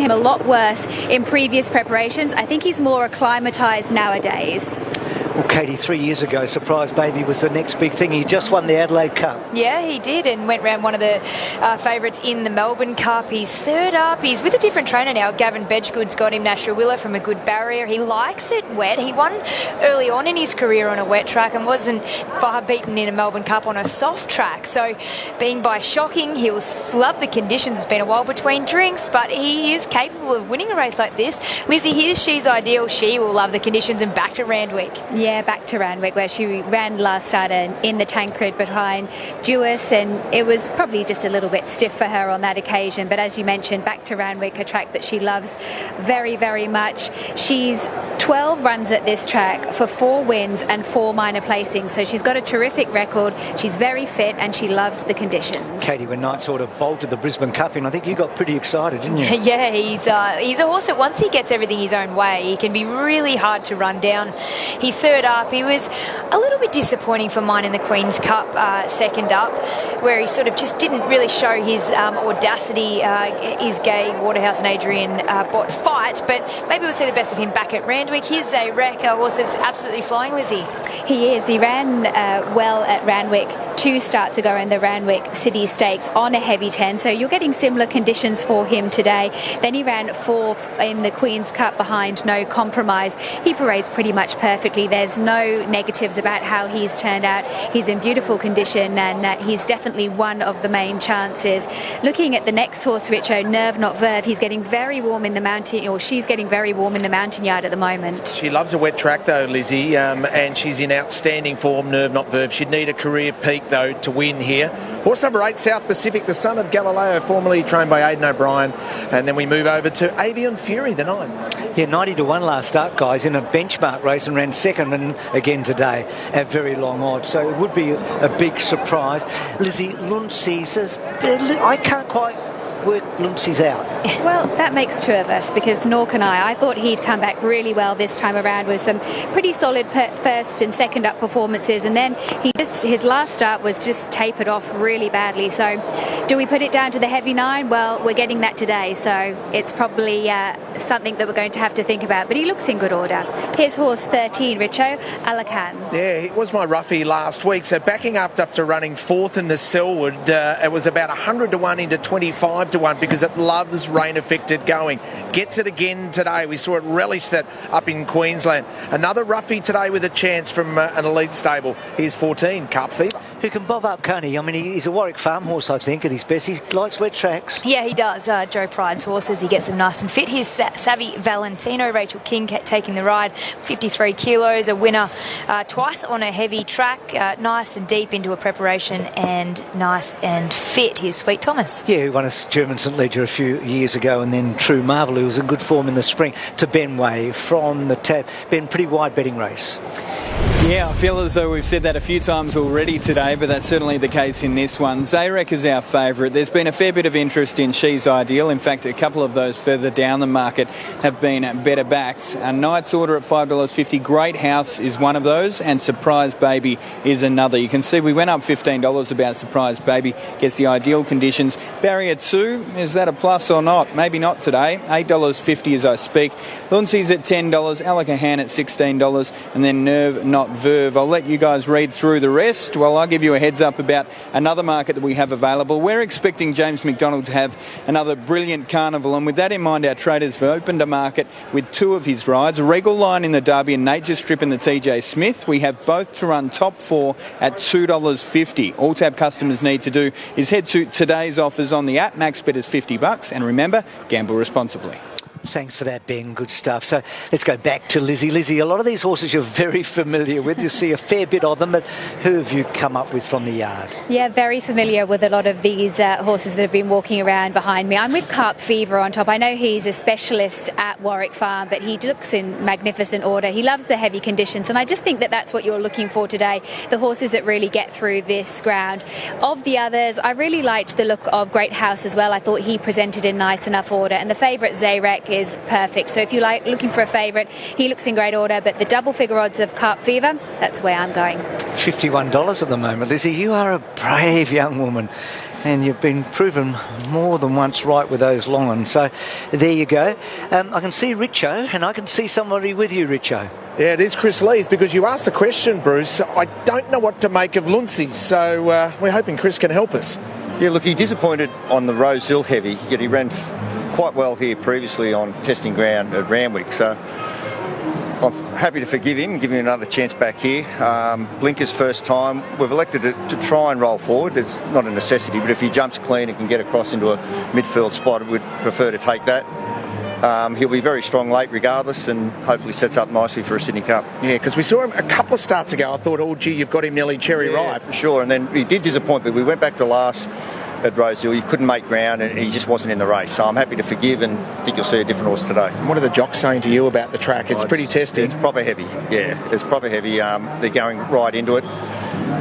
him a lot worse in previous preparations. I think he's more acclimatised nowadays. Well, Katie, 3 years ago, Surprise Baby was the next big thing. He just won the Adelaide Cup. Yeah, he did, and went round one of the favourites in the Melbourne Cup. He's third up. He's with a different trainer now. Gavin Bedgood's got him Nasharwilla from a good barrier. He likes it wet. He won early on in his career on a wet track and wasn't far beaten in a Melbourne Cup on a soft track. So being by shocking, he'll love the conditions. It's been a while between drinks, but he is capable of winning a race like this. Lizzie, here's She's Ideal. She will love the conditions, and back to Randwick. Yeah, back to Randwick, where she ran last start in the Tancred behind Duis, and it was probably just a little bit stiff for her on that occasion. But as you mentioned, back to Randwick, a track that she loves very, very much. She's 12 runs at this track for 4 wins and 4 minor placings, so she's got a terrific record. She's very fit and she loves the conditions. Katie, when Knight sort of bolted the Brisbane Cup in, I think you got pretty excited, didn't you? Yeah, he's a horse that once he gets everything his own way, he can be really hard to run down. He's third up. He was a little bit disappointing for mine in the Queen's Cup second up, where he sort of just didn't really show his audacity. His Gay, Waterhouse and Adrian Bott fight, but maybe we'll see the best of him back at Randwick. Here's a wreck, a horse that's absolutely flying, Lizzie. He is. He ran well at Randwick 2 starts ago in the Randwick City Stakes on a heavy 10, so you're getting similar conditions for him today. Then he ran 4th in the Queen's Cup behind No Compromise. He parades pretty much perfectly. There's no negatives about how he's turned out. He's in beautiful condition, and he's definitely one of the main chances. Looking at the next horse, Richo, Nerve Not Verve, he's getting very warm in the mountain, or she's getting very warm in the mountain yard at the moment. She loves a wet track though, Lizzie, and she's in outstanding form, Nerve Not Verve. She'd need a career peak though to win here. Horse number 8, South Pacific, the son of Galileo, formerly trained by Aidan O'Brien. And then we move over to Avian Fury, the 9. Yeah, 90-1 last start, guys, in a benchmark race, and ran second and again today at very long odds. So it would be a big surprise. Lizzie, Luncy says, I can't quite work Luncy's out. Well, that makes 2 of us, because nor can I. I thought he'd come back really well this time around with some pretty solid first and second up performances, and then his last start was just tapered off really badly. So do we put it down to the heavy 9? Well, we're getting that today, so it's probably something that we're going to have to think about, but he looks in good order. Here's horse 13, Richo, Alakan. Yeah, it was my roughie last week, so backing up after running 4th in the Selwood, it was about 100-1 into 25-1 because it loves rain-affected going. Gets it again today. We saw it relish that up in Queensland. Another roughie today with a chance from an elite stable. Here's 14, Carp Fever. Who can bob up, can't he? I mean, he's a Warwick farm horse, I think, at his best. He likes wet tracks. Yeah, he does. Joe Pride's horses, he gets them nice and fit. Here's Savvy Valentino, Rachel King taking the ride, 53 kilos, a winner twice on a heavy track, nice and deep into a preparation, and nice and fit. Here's Sweet Thomas. Yeah, who won a German St Leger a few years ago, and then True Marvel, who was in good form in the spring, to Ben Way from the Tab. Ben, pretty wide betting race. Yeah, I feel as though we've said that a few times already today, but that's certainly the case in this one. Zayrek is our favourite. There's been a fair bit of interest in She's Ideal. In fact, a couple of those further down the market have been better backed. A Knight's Order at $5.50. Great House is one of those, and Surprise Baby is another. You can see we went up $15 about Surprise Baby. Gets the ideal conditions. Barrier 2, is that a plus or not? Maybe not today. $8.50 as I speak. Luncy's at $10. Alakahan at $16. And then Nerve Not Verve. I'll let you guys read through the rest. Well, I'll give you a heads up about another market that we have available. We're expecting James McDonald to have another brilliant carnival, and with that in mind, our traders have opened a market with 2 of his rides, Regal Line in the Derby and Nature Strip in the TJ Smith. We have both to run top 4 at $2.50. All TAB customers need to do is head to today's offers on the app. Max bet is $50, and remember, gamble responsibly. Thanks for that, Ben. Good stuff. So let's go back to Lizzie. Lizzie, a lot of these horses you're very familiar with. You see a fair bit of them, but who have you come up with from the yard? Yeah, very familiar with a lot of these horses that have been walking around behind me. I'm with Carp Fever on top. I know he's a specialist at Warwick Farm, but he looks in magnificent order. He loves the heavy conditions, and I just think that that's what you're looking for today, the horses that really get through this ground. Of the others, I really liked the look of Great House as well. I thought he presented in nice enough order, and the favourite Zayrek is perfect. So if you like looking for a favourite, he looks in great order, but the double figure odds of Carp Fever, that's where I'm going. $51 at the moment. Lizzie, you are a brave young woman. And you've been proven more than once right with those long ones. So there you go. I can see Richo, and I can see somebody with you, Richo. Yeah, it is Chris Lees, because you asked the question, Bruce. I don't know what to make of Luncy, so we're hoping Chris can help us. Yeah, look, he disappointed on the Rose Hill heavy, yet he ran quite well here previously on testing ground at Randwick. So I'm happy to forgive him, give him another chance back here. Blinker's first time. We've elected to try and roll forward. It's not a necessity, but if he jumps clean and can get across into a midfield spot, we'd prefer to take that. He'll be very strong late regardless, and hopefully sets up nicely for a Sydney Cup. Yeah, because we saw him a couple of starts ago. I thought, oh, gee, you've got him nearly cherry ripe. For sure, and then he did disappoint, but we went back to last at Rosehill. He couldn't make ground and he just wasn't in the race. So I'm happy to forgive and think you'll see a different horse today. What are the jocks saying to you about the track? It's pretty testing. It's proper heavy. Yeah, it's proper heavy. They're going right into it.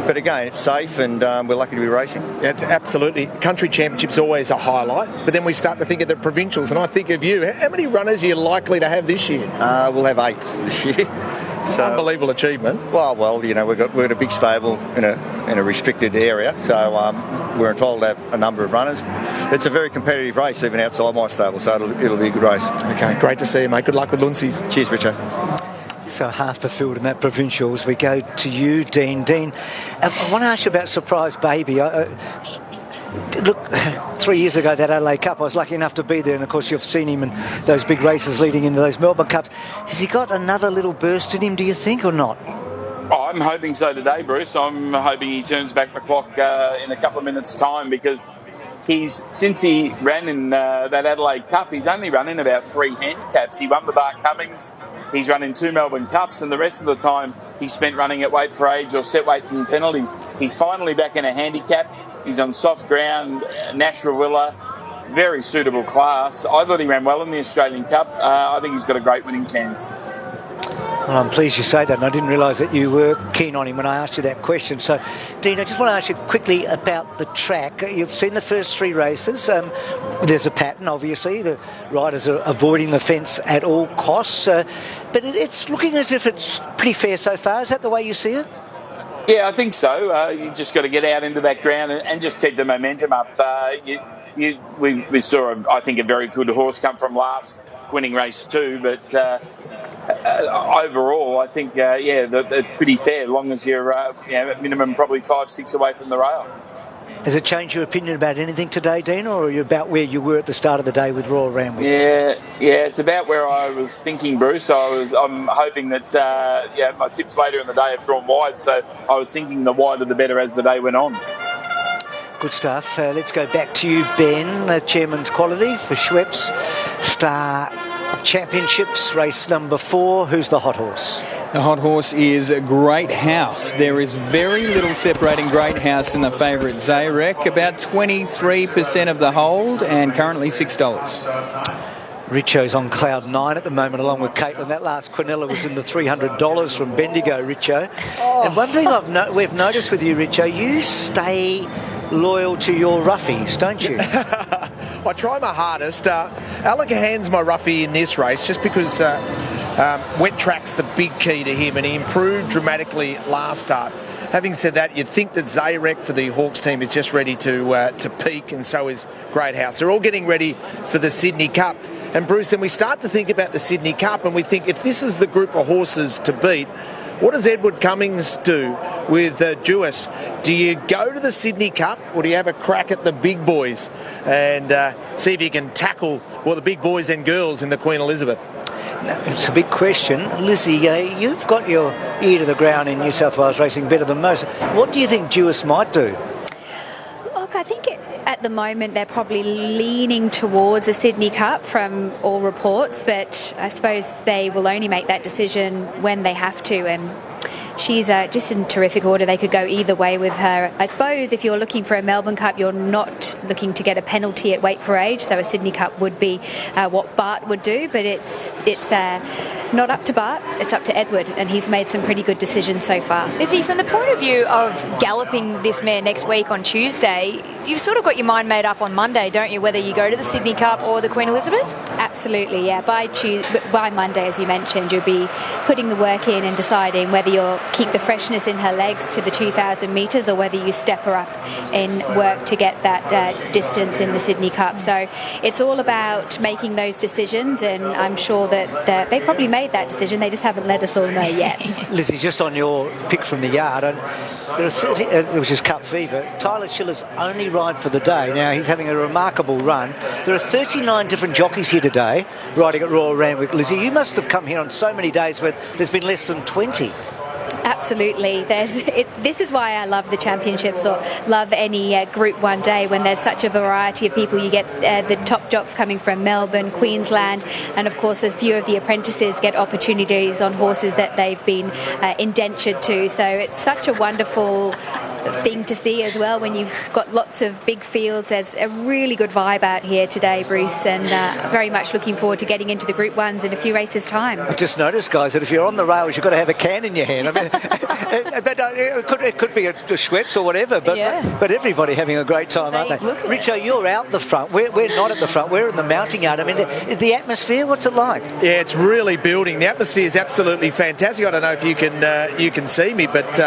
But again, it's safe and we're lucky to be racing. Yeah, absolutely. Country Championship's always a highlight, but then we start to think of the provincials, and I think of you. How many runners are you likely to have this year? We'll have 8 this year. So, unbelievable achievement. Well, you know, we're at a big stable in a restricted area, so we're entitled to have a number of runners. It's a very competitive race, even outside my stable, so it'll be a good race. Okay, great to see you, mate. Good luck with Luncy's. Cheers, Richo. So half the field in that provincials. We go to you, Dean. Dean, I want to ask you about Surprise Baby. Look, 3 years ago, that Adelaide Cup, I was lucky enough to be there, and of course you've seen him in those big races leading into those Melbourne Cups. Has he got another little burst in him, do you think, or not? Oh, I'm hoping so today, Bruce. I'm hoping he turns back the clock in a couple of minutes' time, because since he ran in that Adelaide Cup, he's only run in about 3 handicaps. He won the Bart Cummings, he's run in 2 Melbourne Cups, and the rest of the time he spent running at weight for age or set weight from penalties. He's finally back in a handicap. He's on soft ground, Nasrullah, very suitable class. I thought he ran well in the Australian Cup. I think he's got a great winning chance. Well, I'm pleased you say that, and I didn't realise that you were keen on him when I asked you that question. So, Dean, I just want to ask you quickly about the track. You've seen the first 3 races. There's a pattern, obviously. The riders are avoiding the fence at all costs. But it's looking as if it's pretty fair so far. Is that the way you see it? Yeah, I think so. You just got to get out into that ground and just keep the momentum up. We saw, I think, a very good horse come from last, winning race 2, but overall, I think, it's pretty fair, as long as you're at minimum probably 5-6 away from the rail. Has it changed your opinion about anything today, Dean, or are you about where you were at the start of the day with Royal Randwick? Yeah, it's about where I was thinking, Bruce. I'm hoping that my tips later in the day have drawn wide, so I was thinking the wider the better as the day went on. Good stuff. Let's go back to you, Ben. Chairman's quality for Schweppes Star Championships, race number 4. Who's the hot horse? The hot horse is Great House. There is very little separating Great House and the favourite Zayrek. About 23% of the hold, and currently $6. Richo's on cloud 9 at the moment, along with Caitlin. That last Quinella was in the $300 from Bendigo, Richo. Oh. And one thing we've noticed with you, Richo, you stay loyal to your roughies, don't you? I try my hardest. Allahan's my roughie in this race, just because wet track's the big key to him, and he improved dramatically last start. Having said that, you'd think that Zayrek for the Hawks team is just ready to peak, and so is Great House. They're all getting ready for the Sydney Cup. And Bruce, then we start to think about the Sydney Cup, and we think, if this is the group of horses to beat, what does Edward Cummings do with Jewess? Do you go to the Sydney Cup, or do you have a crack at the big boys and see if you can tackle the big boys and girls in the Queen Elizabeth? It's a big question. Lizzie, you've got your ear to the ground in New South Wales racing better than most. What do you think Jewess might do? Look, I think at the moment they're probably leaning towards a Sydney Cup from all reports, but I suppose they will only make that decision when they have to, and she's just in terrific order. They could go either way with her. I suppose if you're looking for a Melbourne Cup, you're not looking to get a penalty at weight for age, so a Sydney Cup would be what Bart would do, but it's not up to Bart, it's up to Edward, and he's made some pretty good decisions so far. Izzy, from the point of view of galloping this mare next week on Tuesday, you've sort of got your mind made up on Monday, don't you, whether you go to the Sydney Cup or the Queen Elizabeth? Absolutely, yeah. By Monday, as you mentioned, you'll be putting the work in and deciding whether you're keep the freshness in her legs to the 2,000 metres, or whether you step her up in work to get that distance in the Sydney Cup. So it's all about making those decisions, and I'm sure that they probably made that decision. They just haven't let us all know yet. Lizzie, just on your pick from the yard, and there are 30, which is Cup Fever. Tyler Schiller's only ride for the day. Now, he's having a remarkable run. There are 39 different jockeys here today riding at Royal Randwick. Lizzie, you must have come here on so many days where there's been less than 20. Absolutely. This is why I love the championships, or love any Group 1 day, when there's such a variety of people. You get the top jocks coming from Melbourne, Queensland, and of course a few of the apprentices get opportunities on horses that they've been indentured to. So it's such a wonderful thing to see as well when you've got lots of big fields. There's a really good vibe out here today, Bruce, and very much looking forward to getting into the Group 1s in a few races' time. I've just noticed, guys, that if you're on the rails, you've got to have a can in your hand. I mean, it could be a Schweppes or whatever, but everybody having a great time, aren't they? Richo, you're out the front. We're not at the front. We're in the mounting yard. I mean, the atmosphere, what's it like? Yeah, it's really building. The atmosphere is absolutely fantastic. I don't know if you can see me, but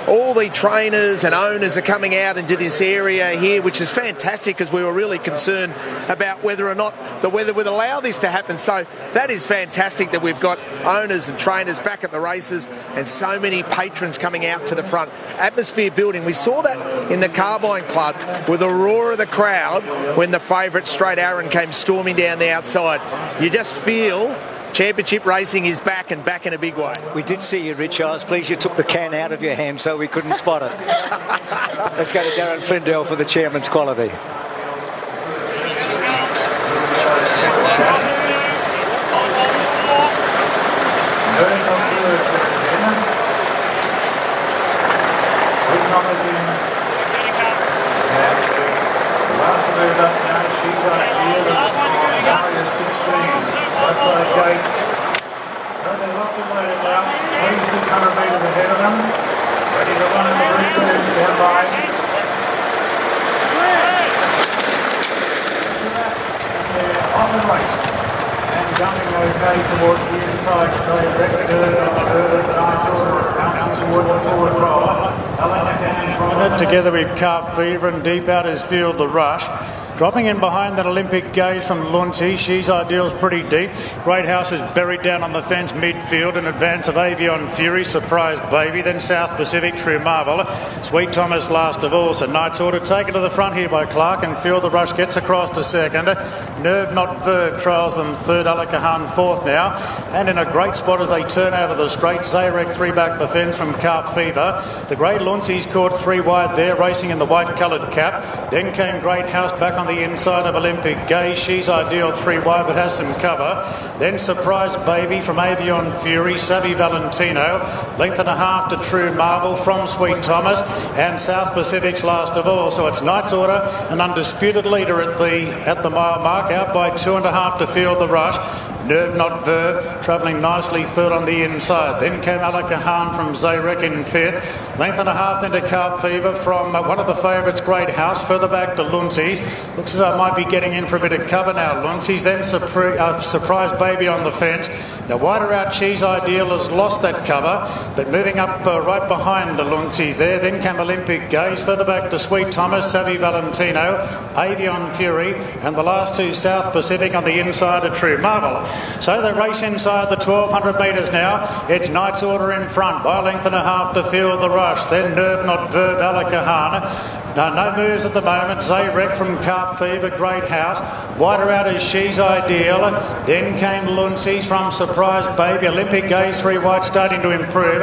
all the trainers and owners are coming out into this area here, which is fantastic, because we were really concerned about whether or not the weather would allow this to happen. So that is fantastic that we've got owners and trainers back at the races, and so many patrons coming out to the front. Atmosphere building. We saw that in the Carbine Club with the roar of the crowd when the favourite Straight Aaron came storming down the outside. You just feel championship racing is back, and back in a big way. We did see you, Rich. I was pleased you took the can out of your hand so we couldn't spot it. Let's go to Darren Flindell for the chairman's quality. Together with Carp Fever, and deep out is Field the Rush. Dropping in behind that Olympic Gaze from Luncy. She's Ideal's pretty deep. Great House is buried down on the fence midfield in advance of Avion Fury, Surprise Baby, then South Pacific, True Marvel. Sweet Thomas last of all. So Knight's Order taken to the front here by Clark, and Field the Rush gets across to second. Nerve Not Verve trials them third, Alakahan fourth now. And in a great spot as they turn out of the straight, Zayrek three back the fence from Carp Fever. The Great Luncy's caught three wide there, racing in the white coloured cap. Then came Great House back on the inside of Olympic Gaze. She's Ideal three wide but has some cover. Then Surprise Baby from Avion Fury, Savvy Valentino, length and a half to True Marvel from Sweet Thomas, and South Pacific's last of all. So it's Knight's Order, an undisputed leader at the mile mark, out by 2.5 to Field the Rush. Nerve Not Verve travelling nicely third on the inside. Then came Alakahan from Zayrek in fifth. Length and a half then to Carp Fever from one of the favourites, Great House. Further back to Luncy's. Looks as though I might be getting in for a bit of cover now. Luncy's, then Surprise Baby on the fence. Now wider out, She's Ideal has lost that cover, but moving up right behind the Luncy's there. Then came Olympic Gaze. Further back to Sweet Thomas, Savvy Valentino, Avion Fury, and the last two South Pacific on the inside of True Marvel. So they race inside the 1,200 metres now. It's Knight's Order in front by a length and a half to Field the Rush. Then Nerve Not Verve, Alakahan. No moves at the moment. Zayrek from Carp Fever, Great House. Wider out is She's Ideal. Then came Luncy's from Surprise Baby. Olympic Gaze, three wide, starting to improve.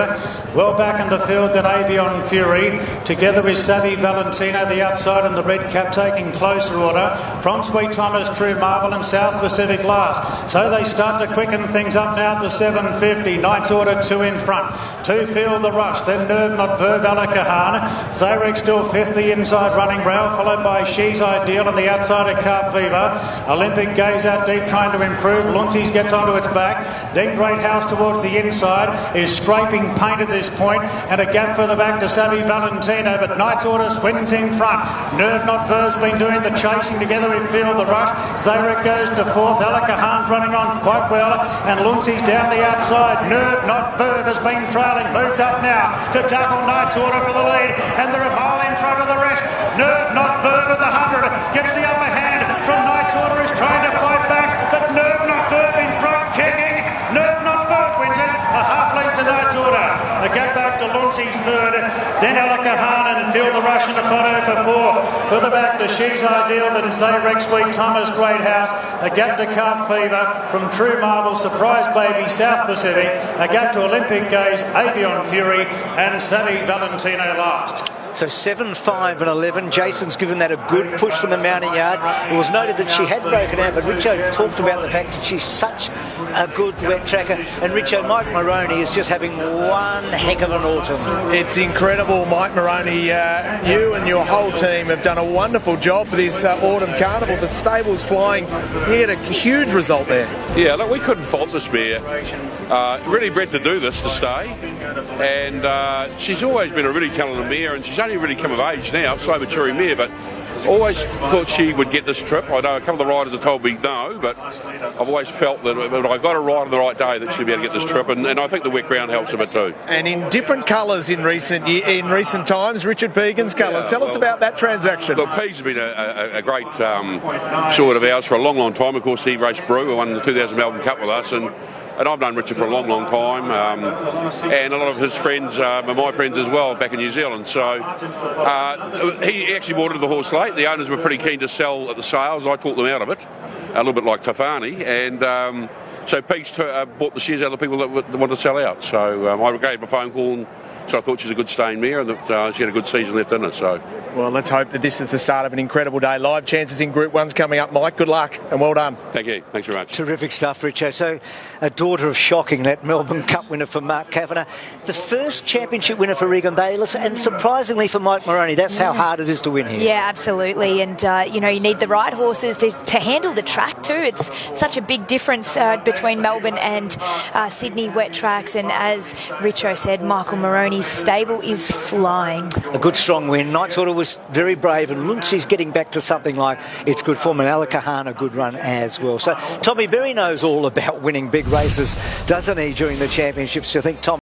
Well back in the field, then Avion Fury, together with Savvy Valentino, the outside, and the red cap taking closer order from Sweet Thomas, True Marvel, and South Pacific last. So they start to quicken things up now to 750. Knight's Order two in front. Two Field the Rush, then Nerve Not Verve, Alakahan. Zayrek still fifth, the inside running rail, followed by She's Ideal on the outside of Carp Fever. Olympic Gaze out deep trying to improve. Luncy's gets onto its back. Then Great House towards the inside is scraping paint at this this point, and a gap further back to Savvy Valentino, but Knight's Order swings in front. Nerve Not Verve's been doing the chasing together with Feel the Rush. Zayrek goes to fourth. Alakahan's running on quite well, and Luncey's down the outside. Nerve Not Verve has been trailing, moved up now to tackle Knight's Order for the lead, and they're a mile in front of the rest. Nerve Not Verve at the 100 gets the upper hand from Knight's Order, is trying to fight back, but Nerve Not Verve in front, kicking. Nerve Not Verve wins it, a half length to Knight's Order. A gap back to Luncey's third, then Alakahan and Feel the Rush in the photo for fourth. Further back to She's Ideal, then Zayrek, Sweet Thomas, Great House. A gap to Carp Fever from True Marvel, Surprise Baby, South Pacific. A gap to Olympic Gaze, Avion Fury, and Savvy Valentino last. So 7, 5 and 11. Jason's given that a good push from the mounting yard. It was noted that she had broken out, but Richo talked about the fact that she's such a good wet tracker. And Richo, Mike Moroney is just having one heck of an autumn. It's incredible, Mike Moroney. You and your whole team have done a wonderful job with this autumn carnival. The stable's flying. He had a huge result there. Yeah, look, we couldn't fault this mare. Really bred to do this, to stay. And she's always been a really talented mare, and she's only really come of age now, slow maturing mare, but always thought she would get this trip. I know a couple of the riders have told me no, but I've always felt that if I got her right on the right day, that she'd be able to get this trip, and I think the wet ground helps a bit too. And in different colours in recent times, Richard Pegan's colours. Tell us about that transaction. Look, Pegan's been a great sort of ours for a long, long time. Of course, he raced Brew, who won the 2000 Melbourne Cup with us, and I've known Richard for a long, long time, and a lot of his friends are my friends as well back in New Zealand. So he actually bought into the horse late. The owners were pretty keen to sell at the sales. I talked them out of it, a little bit like Tafani, and so Pete's bought the shares out of the people that wanted to sell out. So I gave him a phone call, and so I thought she's a good staying mare, and that she had a good season left in her. So. Well, let's hope that this is the start of an incredible day. Live chances in Group 1's coming up, Mike. Good luck and well done. Thank you. Thanks very much. Terrific stuff, Richo. So, a daughter of shocking, that Melbourne Cup winner for Mark Kavanagh. The first championship winner for Regan Bayliss, and surprisingly for Mike Moroney. That's how hard it is to win here. Yeah, absolutely. And, you need the right horses to handle the track too. It's such a big difference between Melbourne and Sydney wet tracks. And as Richo said, Michael Moroney's stable is flying. A good strong win. Knight's Order was very brave, and Luncey's getting back to something like it's good form, and Alakahan a good run as well. So Tommy Berry knows all about winning big races, doesn't he, during the championships? I think Tom